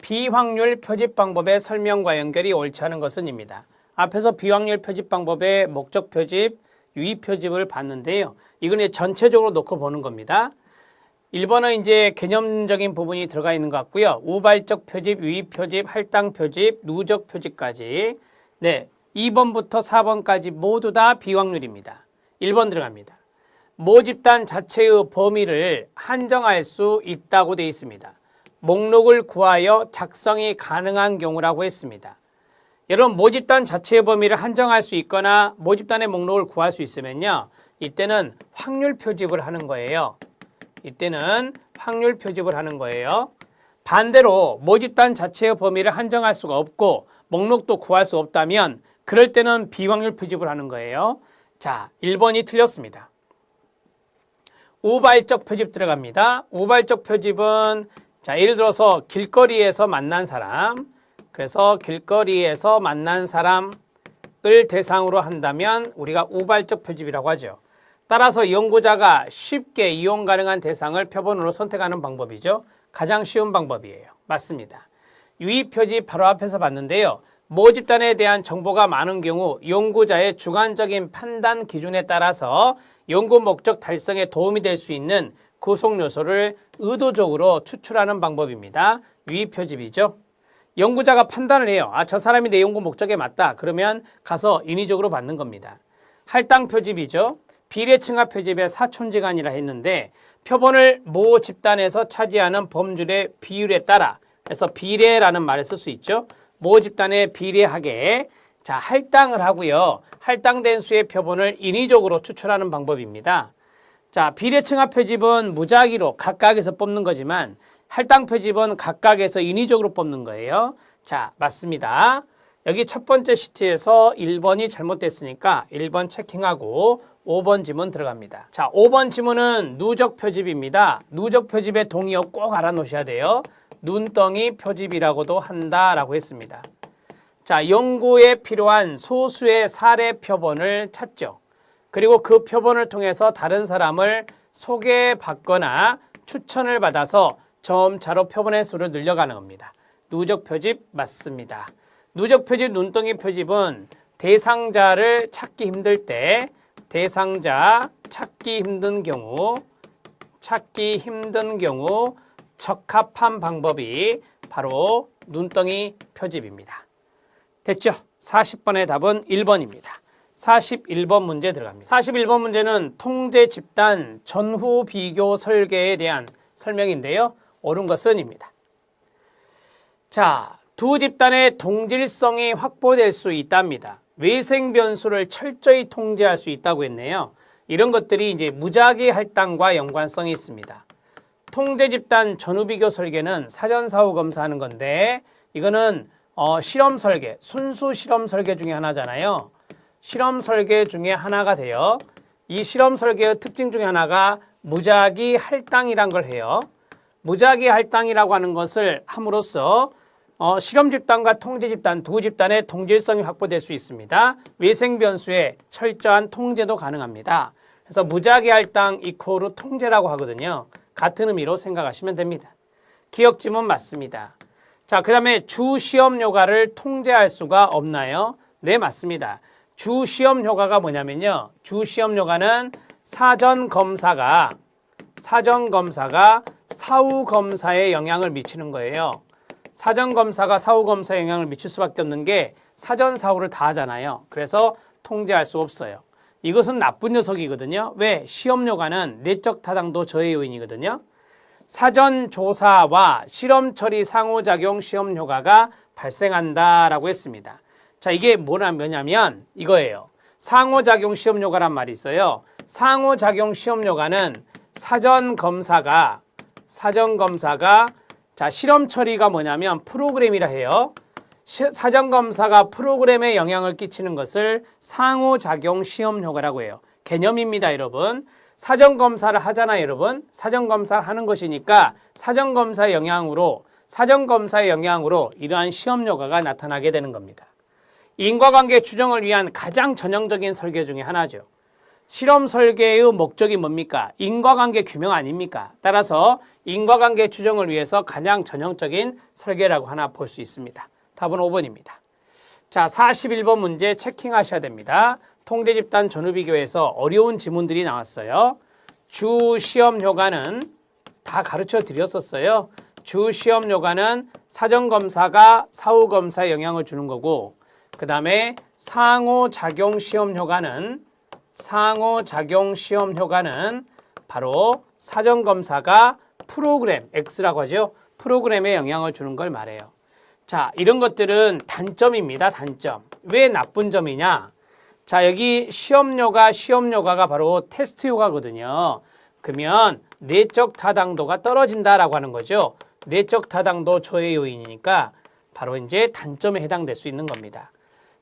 비확률 표집 방법의 설명과 연결이 옳지 않은 것은입니다. 앞에서 비확률 표집 방법의 목적 표집, 유의 표집을 봤는데요. 이건 전체적으로 놓고 보는 겁니다. 1번은 이제 개념적인 부분이 들어가 있는 것 같고요. 우발적 표집, 유의 표집, 할당 표집, 누적 표집까지. 네, 2번부터 4번까지 모두 다 비확률입니다. 1번 들어갑니다. 모집단 자체의 범위를 한정할 수 있다고 되어 있습니다. 목록을 구하여 작성이 가능한 경우라고 했습니다. 여러분, 모집단 자체의 범위를 한정할 수 있거나 모집단의 목록을 구할 수 있으면요, 이때는 확률 표집을 하는 거예요. 이때는 확률 표집을 하는 거예요. 반대로 모집단 자체의 범위를 한정할 수가 없고 목록도 구할 수 없다면 그럴 때는 비확률 표집을 하는 거예요. 자, 1번이 틀렸습니다. 우발적 표집 들어갑니다. 우발적 표집은 자, 예를 들어서 길거리에서 만난 사람, 그래서 길거리에서 만난 사람을 대상으로 한다면 우리가 우발적 표집이라고 하죠. 따라서 연구자가 쉽게 이용 가능한 대상을 표본으로 선택하는 방법이죠. 가장 쉬운 방법이에요. 맞습니다. 유의 표집 바로 앞에서 봤는데요. 모집단에 대한 정보가 많은 경우 연구자의 주관적인 판단 기준에 따라서 연구 목적 달성에 도움이 될 수 있는 구성 요소를 의도적으로 추출하는 방법입니다. 유의 표집이죠. 연구자가 판단을 해요. 아, 저 사람이 내 연구 목적에 맞다. 그러면 가서 인위적으로 받는 겁니다. 할당 표집이죠. 비례층합 표집의 사촌지간이라 했는데 표본을 모 집단에서 차지하는 범줄의 비율에 따라, 그래서 비례라는 말을 쓸 수 있죠. 모 집단에 비례하게 자, 할당을 하고요. 할당된 수의 표본을 인위적으로 추출하는 방법입니다. 자, 비례층합 표집은 무작위로 각각에서 뽑는 거지만 할당 표집은 각각에서 인위적으로 뽑는 거예요. 자, 맞습니다. 여기 첫 번째 시트에서 1번이 잘못됐으니까 1번 체킹하고 5번 지문 들어갑니다. 자, 5번 지문은 누적 표집입니다. 누적 표집의 동의어 꼭 알아놓으셔야 돼요. 눈덩이 표집이라고도 한다라고 했습니다. 자, 연구에 필요한 소수의 사례 표본을 찾죠. 그리고 그 표본을 통해서 다른 사람을 소개받거나 추천을 받아서 점차로 표본의 수를 늘려가는 겁니다. 누적 표집 맞습니다. 누적 표집, 눈덩이 표집은 대상자를 찾기 힘들 때, 대상자 찾기 힘든 경우 적합한 방법이 바로 눈덩이 표집입니다. 됐죠? 40번의 답은 1번입니다. 41번 문제 들어갑니다. 41번 문제는 통제 집단 전후 비교 설계에 대한 설명인데요. 옳은 것은입니다. 자, 두 집단의 동질성이 확보될 수 있답니다. 외생 변수를 철저히 통제할 수 있다고 했네요. 이런 것들이 이제 무작위 할당과 연관성이 있습니다. 통제 집단 전후 비교 설계는 사전 사후 검사하는 건데 이거는 실험 설계, 순수 실험 설계 중에 하나잖아요. 실험 설계 중에 하나가 돼요. 이 실험 설계의 특징 중에 하나가 무작위 할당이란 걸 해요. 무작위 할당이라고 하는 것을 함으로써 실험 집단과 통제 집단 두 집단의 동질성이 확보될 수 있습니다. 외생 변수의 철저한 통제도 가능합니다. 그래서 무작위 할당 이코르 통제라고 하거든요. 같은 의미로 생각하시면 됩니다. 기억 지문 맞습니다. 자, 그 다음에 주 시험 효과를 통제할 수가 없나요? 네, 맞습니다. 주 시험 효과가 뭐냐면요. 주 시험 효과는 사전 검사가 사후 검사에 영향을 미치는 거예요. 사전 검사가 사후 검사에 영향을 미칠 수밖에 없는 게 사전 사후를 다 하잖아요. 그래서 통제할 수 없어요. 이것은 나쁜 녀석이거든요. 왜? 시험 효과는 내적 타당도 저해 요인이거든요. 사전 조사와 실험 처리 상호작용 시험 효과가 발생한다라고 했습니다. 자, 이게 뭐냐면 이거예요. 상호작용 시험 효과란 말이 있어요. 상호작용 시험 효과는 사전 검사가 자, 실험 처리가 뭐냐면 프로그램이라 해요. 사전 검사가 프로그램에 영향을 끼치는 것을 상호작용 시험 효과라고 해요. 개념입니다, 여러분. 사전 검사를 하잖아요, 여러분. 사전 검사를 하는 것이니까 사전 검사의 영향으로 이러한 시험 효과가 나타나게 되는 겁니다. 인과관계 추정을 위한 가장 전형적인 설계 중에 하나죠. 실험 설계의 목적이 뭡니까? 인과관계 규명 아닙니까? 따라서 인과관계 추정을 위해서 가장 전형적인 설계라고 하나 볼 수 있습니다. 답은 5번입니다. 자, 41번 문제 체킹하셔야 됩니다. 통계집단 전후비교에서 어려운 지문들이 나왔어요. 주 시험 효과는 다 가르쳐 드렸었어요. 주 시험 효과는 사전검사가 사후검사에 영향을 주는 거고, 그 다음에 상호작용 시험 효과는 바로 사전검사가 프로그램, X라고 하죠. 프로그램에 영향을 주는 걸 말해요. 자, 이런 것들은 단점입니다. 단점. 왜 나쁜 점이냐? 자, 여기 시험효과가 바로 테스트 효과거든요. 그러면 내적 타당도가 떨어진다라고 하는 거죠. 내적 타당도 저해 요인이니까 바로 이제 단점에 해당될 수 있는 겁니다.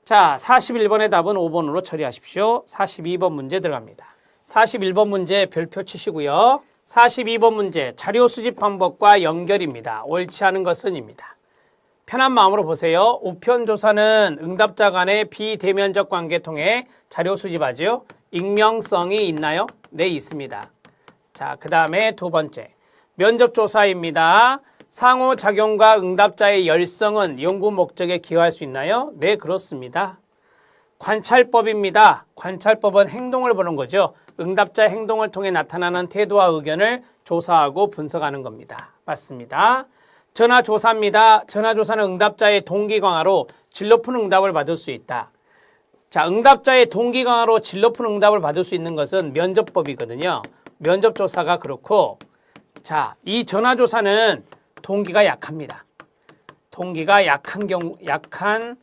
자, 41번의 답은 5번으로 처리하십시오. 42번 문제 들어갑니다. 41번 문제 별표 치시고요. 42번 문제 자료 수집 방법과 연결입니다. 옳지 않은 것은입니다. 편한 마음으로 보세요. 우편조사는 응답자 간의 비대면적 관계 통해 자료 수집하죠. 익명성이 있나요? 네, 있습니다. 자, 그 다음에 두 번째 면접조사입니다. 상호작용과 응답자의 열성은 연구 목적에 기여할 수 있나요? 네, 그렇습니다. 관찰법입니다. 관찰법은 행동을 보는 거죠. 응답자의 행동을 통해 나타나는 태도와 의견을 조사하고 분석하는 겁니다. 맞습니다. 전화조사입니다. 전화조사는 응답자의 동기 강화로 질 높은 응답을 받을 수 있다. 자, 응답자의 동기 강화로 질 높은 응답을 받을 수 있는 것은 면접법이거든요. 면접조사가 그렇고, 자, 이 전화조사는 동기가 약합니다. 동기가 약한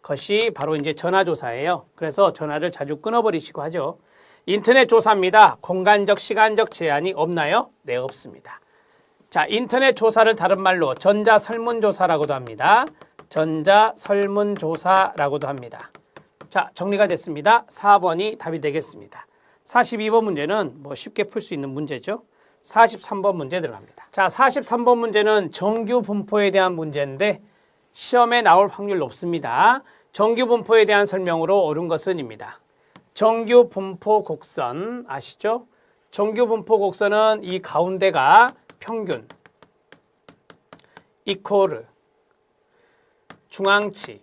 것이 바로 이제 전화조사예요. 그래서 전화를 자주 끊어버리시고 하죠. 인터넷 조사입니다. 공간적, 시간적 제한이 없나요? 네, 없습니다. 자, 인터넷 조사를 다른 말로 전자설문조사라고도 합니다. 전자설문조사라고도 합니다. 자, 정리가 됐습니다. 4번이 답이 되겠습니다. 42번 문제는 뭐 쉽게 풀 수 있는 문제죠. 43번 문제 들어갑니다. 자, 43번 문제는 정규 분포에 대한 문제인데 시험에 나올 확률 높습니다. 정규 분포에 대한 설명으로 옳은 것은입니다. 정규 분포 곡선 아시죠? 정규 분포 곡선은 이 가운데가 평균, 이코르, 중앙치,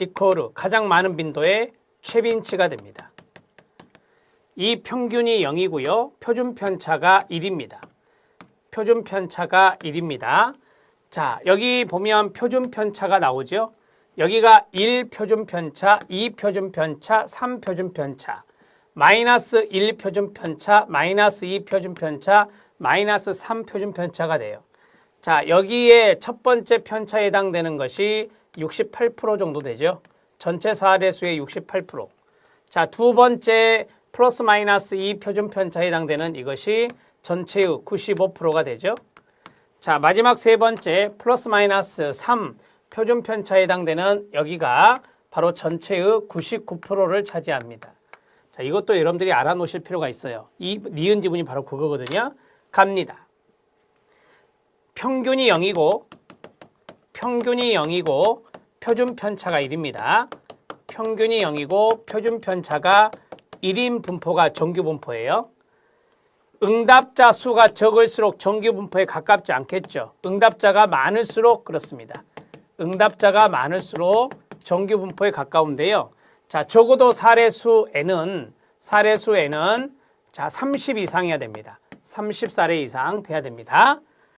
이코르, 가장 많은 빈도의 최빈치가 됩니다. 이 평균이 0이고요. 표준 편차가 1입니다. 표준 편차가 1입니다. 자, 여기 보면 표준 편차가 나오죠. 여기가 1 표준 편차, 2 표준 편차, 3 표준 편차, 마이너스 1 표준 편차, 마이너스 2 표준 편차, 마이너스 3 표준 편차가 돼요. 자, 여기에 첫 번째 편차에 해당되는 것이 68% 정도 되죠. 전체 사례수의 68%. 자, 두 번째 플러스 마이너스 2 표준 편차에 해당되는 이것이 전체의 95%가 되죠. 자, 마지막 세 번째 플러스 마이너스 3 표준 편차에 해당되는 여기가 바로 전체의 99%를 차지합니다. 자, 이것도 여러분들이 알아놓으실 필요가 있어요. 이 니은 지문이 바로 그거거든요. 갑니다. 평균이 0이고 표준 편차가 1입니다. 평균이 0이고 표준 편차가 1인 분포가 정규 분포예요. 응답자 수가 적을수록 정규 분포에 가깝지 않겠죠. 응답자가 많을수록 그렇습니다. 응답자가 많을수록 정규 분포에 가까운데요. 자, 적어도 사례수에는 자, 30 이상이어야 됩니다. 30사례 이상 돼야 됩니다.